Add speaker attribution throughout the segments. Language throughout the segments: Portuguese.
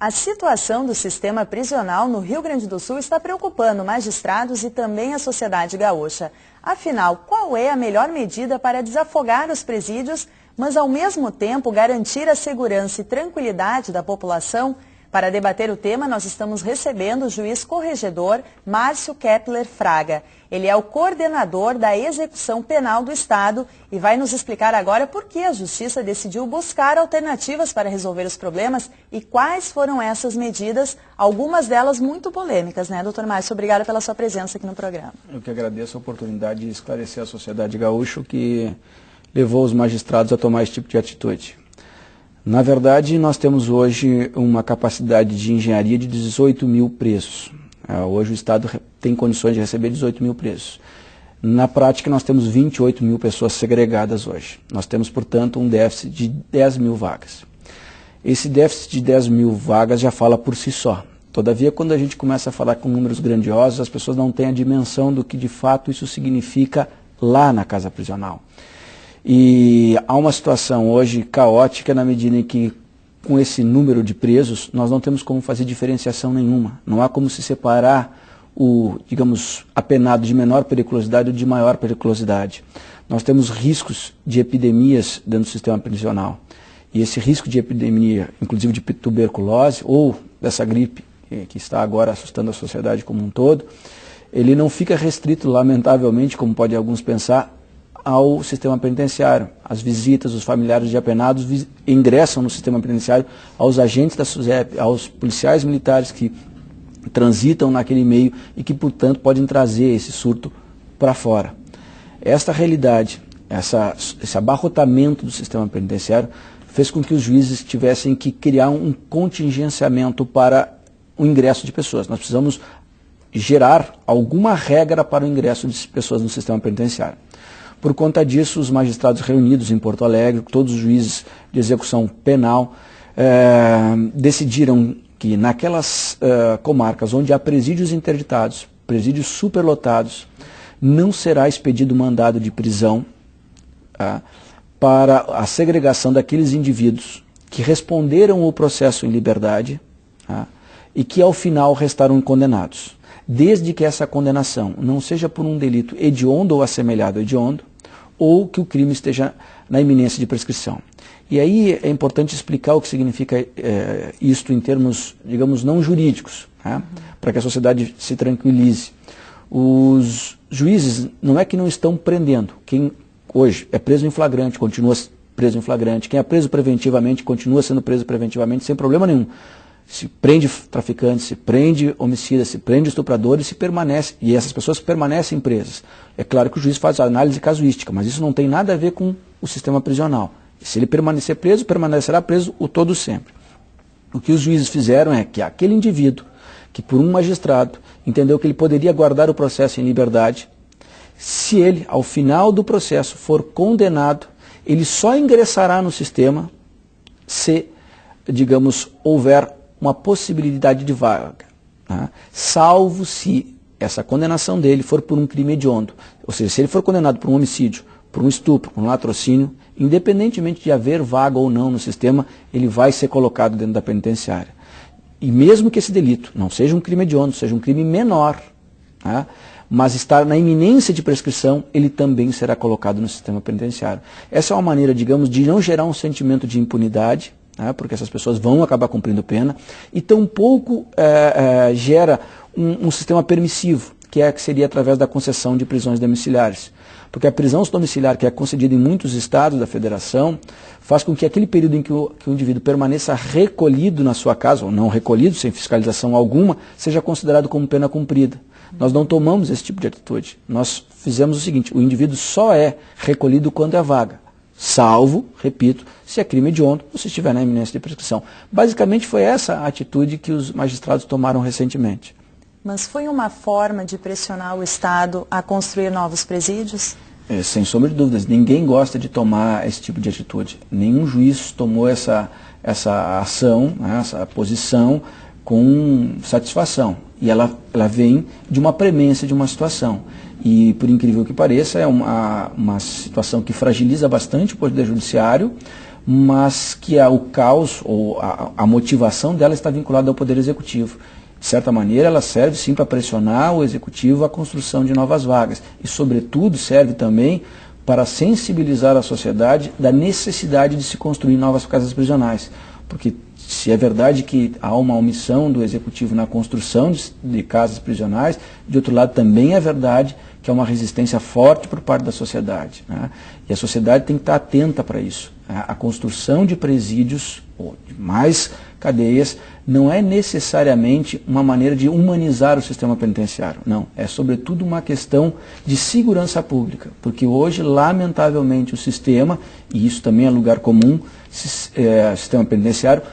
Speaker 1: A situação do sistema prisional no Rio Grande do Sul está preocupando magistrados e também a sociedade gaúcha. Afinal, qual é a melhor medida para desafogar os presídios, mas ao mesmo tempo garantir a segurança e tranquilidade da população? Para debater o tema, nós estamos recebendo o juiz corregedor Márcio Kepler Fraga. Ele é o coordenador da execução penal do Estado e vai nos explicar agora por que a Justiça decidiu buscar alternativas para resolver os problemas e quais foram essas medidas, algumas delas muito polêmicas, né, doutor Márcio? Obrigada pela sua presença aqui no programa.
Speaker 2: Eu que agradeço a oportunidade de esclarecer a sociedade gaúcha que levou os magistrados a tomar esse tipo de atitude. Na verdade, nós temos hoje uma capacidade de engenharia de 18 mil presos. Hoje o Estado tem condições de receber 18 mil presos. Na prática, nós temos 28 mil pessoas segregadas hoje. Nós temos, portanto, um déficit de 10 mil vagas. Esse déficit de 10 mil vagas já fala por si só. Todavia, quando a gente começa a falar com números grandiosos, as pessoas não têm a dimensão do que de fato isso significa lá na casa prisional. E há uma situação hoje caótica na medida em que, com esse número de presos, nós não temos como fazer diferenciação nenhuma. Não há como se separar o, digamos, apenado de menor periculosidade do de maior periculosidade. Nós temos riscos de epidemias dentro do sistema prisional. E esse risco de epidemia, inclusive de tuberculose ou dessa gripe que está agora assustando a sociedade como um todo, ele não fica restrito, lamentavelmente, como podem alguns pensar, ao sistema penitenciário. As visitas, os familiares de apenados ingressam no sistema penitenciário, aos agentes da SUSEP, aos policiais militares que transitam naquele meio e que, portanto, podem trazer esse surto para fora. Esta realidade, esse abarrotamento do sistema penitenciário fez com que os juízes tivessem que criar um contingenciamento para o ingresso de pessoas. Nós precisamos gerar alguma regra para o ingresso de pessoas no sistema penitenciário. Por conta disso, os magistrados reunidos em Porto Alegre, todos os juízes de execução penal, decidiram que naquelas comarcas onde há presídios interditados, presídios superlotados, não será expedido mandado de prisão para a segregação daqueles indivíduos que responderam o processo em liberdade e que ao final restaram condenados. Desde que essa condenação não seja por um delito hediondo ou assemelhado a hediondo, ou que o crime esteja na iminência de prescrição. E aí é importante explicar o que significa isto em termos, digamos, não jurídicos, para que a sociedade se tranquilize. Os juízes não é que não estão prendendo. Quem hoje é preso em flagrante, continua preso em flagrante. Quem é preso preventivamente, continua sendo preso preventivamente, sem problema nenhum. Se prende traficantes, se prende homicidas, se prende estupradores, e essas pessoas permanecem presas. É claro que o juiz faz a análise casuística, mas isso não tem nada a ver com o sistema prisional. Se ele permanecer preso, permanecerá preso o todo sempre. O que os juízes fizeram é que aquele indivíduo, que por um magistrado entendeu que ele poderia guardar o processo em liberdade, se ele, ao final do processo, for condenado, ele só ingressará no sistema se, digamos, houver uma possibilidade de vaga, salvo se essa condenação dele for por um crime hediondo. Ou seja, se ele for condenado por um homicídio, por um estupro, por um latrocínio, independentemente de haver vaga ou não no sistema, ele vai ser colocado dentro da penitenciária. E mesmo que esse delito não seja um crime hediondo, seja um crime menor, mas estar na iminência de prescrição, ele também será colocado no sistema penitenciário. Essa é uma maneira, digamos, de não gerar um sentimento de impunidade, porque essas pessoas vão acabar cumprindo pena, e tampouco gera um sistema permissivo, que seria através da concessão de prisões domiciliares. Porque a prisão domiciliar, que é concedida em muitos estados da federação, faz com que aquele período em que o indivíduo permaneça recolhido na sua casa, ou não recolhido, sem fiscalização alguma, seja considerado como pena cumprida. Nós não tomamos esse tipo de atitude. Nós fizemos o seguinte: o indivíduo só é recolhido quando é vaga, salvo, repito, se é crime hediondo ou se estiver na iminência de prescrição. Basicamente foi essa a atitude que os magistrados tomaram recentemente.
Speaker 1: Mas foi uma forma de pressionar o Estado a construir novos presídios?
Speaker 2: Sem sombra de dúvidas. Ninguém gosta de tomar esse tipo de atitude. Nenhum juiz tomou essa ação, essa posição com satisfação. E ela vem de uma premência de uma situação. E, por incrível que pareça, é uma situação que fragiliza bastante o Poder Judiciário, mas que o caos ou a motivação dela está vinculada ao Poder Executivo. De certa maneira, ela serve sim para pressionar o Executivo à construção de novas vagas e, sobretudo, serve também para sensibilizar a sociedade da necessidade de se construir novas casas prisionais. Porque se é verdade que há uma omissão do Executivo na construção de casas prisionais, de outro lado também é verdade que há uma resistência forte por parte da sociedade, né? E a sociedade tem que estar atenta para isso. A construção de presídios, ou de mais cadeias, não é necessariamente uma maneira de humanizar o sistema penitenciário. Não, é sobretudo uma questão de segurança pública, porque hoje, lamentavelmente, o sistema, e isso também é lugar comum, sistema penitenciário,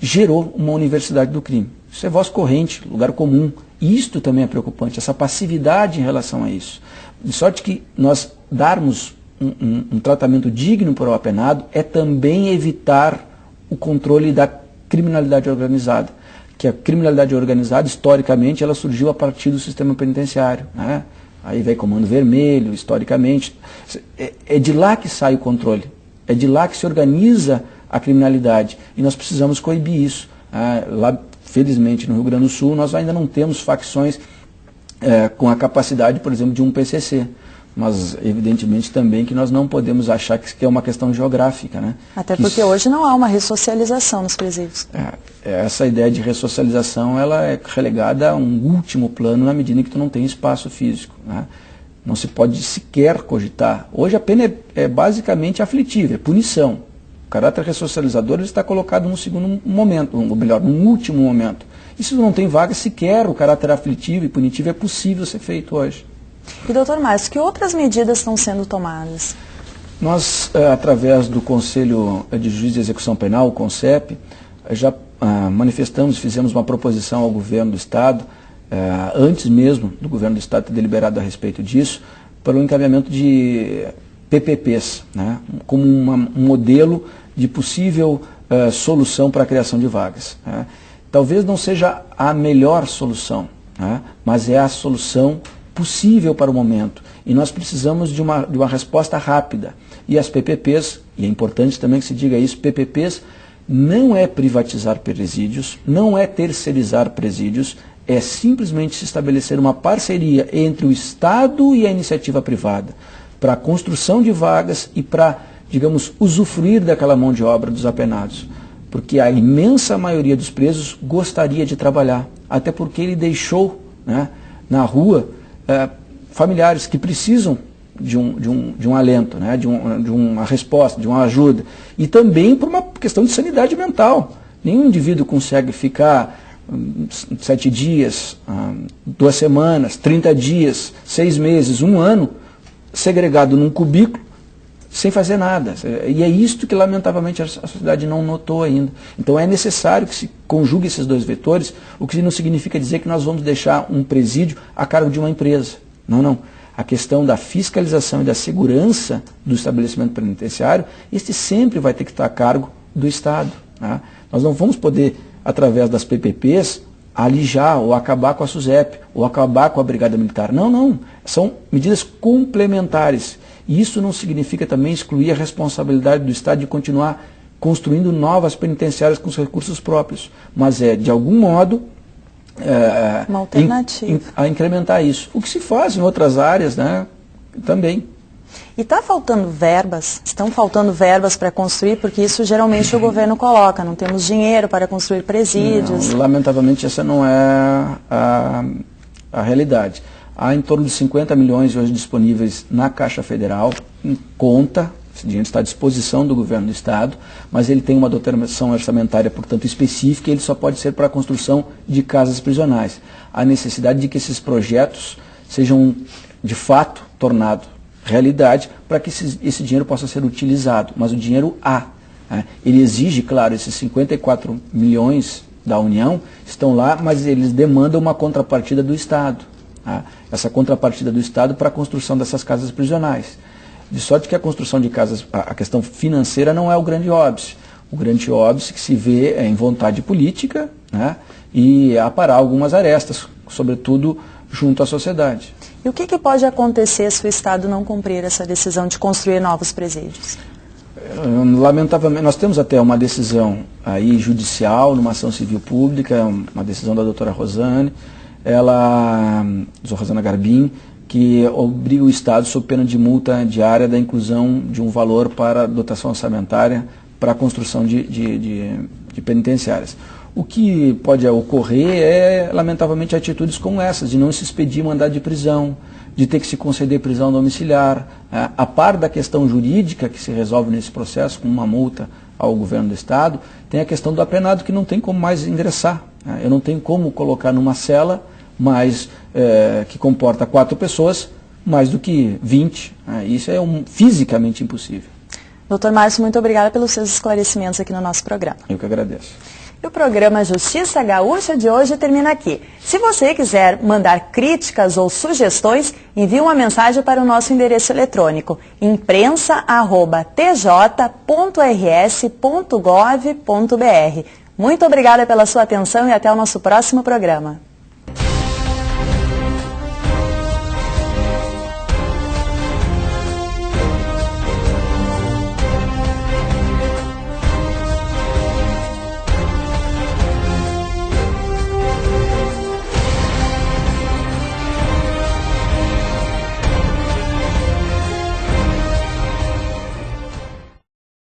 Speaker 2: gerou uma universidade do crime. Isso é voz corrente, lugar comum. E isto também é preocupante, essa passividade em relação a isso. De sorte que nós darmos um tratamento digno para o apenado é também evitar o controle da criminalidade organizada. Que a criminalidade organizada, historicamente, ela surgiu a partir do sistema penitenciário, né? Aí vem Comando Vermelho, historicamente. É de lá que sai o controle, é de lá que se organiza a criminalidade. E nós precisamos coibir isso. Lá, felizmente, no Rio Grande do Sul, nós ainda não temos facções com a capacidade, por exemplo, de um PCC. Mas, evidentemente, também que nós não podemos achar que é uma questão geográfica, né?
Speaker 1: Até porque hoje não há uma ressocialização nos presídios.
Speaker 2: Essa ideia de ressocialização, ela é relegada a um último plano na medida em que tu não tem espaço físico, né? Não se pode sequer cogitar. Hoje a pena é basicamente aflitiva, é punição. O caráter ressocializador ele está colocado num segundo momento, ou melhor, num último momento. E se não tem vaga, sequer o caráter aflitivo e punitivo é possível ser feito hoje.
Speaker 1: E, doutor Márcio, que outras medidas estão sendo tomadas?
Speaker 2: Nós, através do Conselho de Juízes de Execução Penal, o CONCEP, já manifestamos, fizemos uma proposição ao governo do Estado, antes mesmo do governo do Estado ter deliberado a respeito disso, para o encaminhamento de PPPs, né, como um modelo de possível solução para a criação de vagas, né. Talvez não seja a melhor solução, né, mas é a solução possível para o momento. E nós precisamos de uma resposta rápida. E as PPPs, e é importante também que se diga isso, PPPs não é privatizar presídios, não é terceirizar presídios, é simplesmente se estabelecer uma parceria entre o Estado e a iniciativa privada para a construção de vagas e para, digamos, usufruir daquela mão de obra dos apenados. Porque a imensa maioria dos presos gostaria de trabalhar, até porque ele deixou, né, na rua familiares que precisam de um alento, né, de uma resposta, de uma ajuda. E também por uma questão de sanidade mental. Nenhum indivíduo consegue ficar 7 dias, 2 semanas, 30 dias, 6 meses, 1 ano, segregado num cubículo, sem fazer nada. E é isto que, lamentavelmente, a sociedade não notou ainda. Então é necessário que se conjugue esses dois vetores, o que não significa dizer que nós vamos deixar um presídio a cargo de uma empresa. Não, não. A questão da fiscalização e da segurança do estabelecimento penitenciário, este sempre vai ter que estar a cargo do Estado, né? Nós não vamos poder, através das PPPs, alijar ou acabar com a SUSEP, ou acabar com a Brigada Militar. Não, não. São medidas complementares. E isso não significa também excluir a responsabilidade do Estado de continuar construindo novas penitenciárias com os recursos próprios. Mas é, de algum modo,
Speaker 1: uma alternativa.
Speaker 2: A incrementar isso. O que se faz em outras áreas, né, também.
Speaker 1: E está faltando verbas? Estão faltando verbas para construir? Porque isso geralmente o governo coloca. Não temos dinheiro para construir presídios.
Speaker 2: Não, lamentavelmente essa não é a realidade. Há em torno de 50 milhões hoje disponíveis na Caixa Federal, em conta, esse dinheiro está à disposição do governo do Estado, mas ele tem uma dotação orçamentária, portanto, específica, e ele só pode ser para a construção de casas prisionais. Há necessidade de que esses projetos sejam, de fato, tornados realidade, para que esse dinheiro possa ser utilizado. Mas o dinheiro há, né? Ele exige, claro, esses 54 milhões da União estão lá, mas eles demandam uma contrapartida do Estado. Essa contrapartida do Estado para a construção dessas casas prisionais. De sorte que a construção de casas, a questão financeira não é o grande óbice. O grande óbice que se vê é em vontade política, né, e aparar algumas arestas, sobretudo junto à sociedade.
Speaker 1: E o que pode acontecer se o Estado não cumprir essa decisão de construir novos presídios?
Speaker 2: Lamentavelmente, nós temos até uma decisão aí judicial, numa ação civil pública, uma decisão da doutora Rosana Garbim, que obriga o Estado, sob pena de multa diária, da inclusão de um valor para dotação orçamentária para a construção de penitenciárias. O que pode ocorrer é, lamentavelmente, atitudes como essas, de não se expedir mandado de prisão, de ter que se conceder prisão domiciliar, a par da questão jurídica que se resolve nesse processo, com uma multa ao governo do Estado, tem a questão do apenado que não tem como mais ingressar. Eu não tenho como colocar numa cela que comporta 4 pessoas, mais do que 20. Isso é fisicamente impossível.
Speaker 1: Doutor Márcio, muito obrigada pelos seus esclarecimentos aqui no nosso programa.
Speaker 2: Eu que agradeço.
Speaker 1: E o programa Justiça Gaúcha de hoje termina aqui. Se você quiser mandar críticas ou sugestões, envie uma mensagem para o nosso endereço eletrônico imprensa@tj.rs.gov.br. Muito obrigada pela sua atenção e até o nosso próximo programa.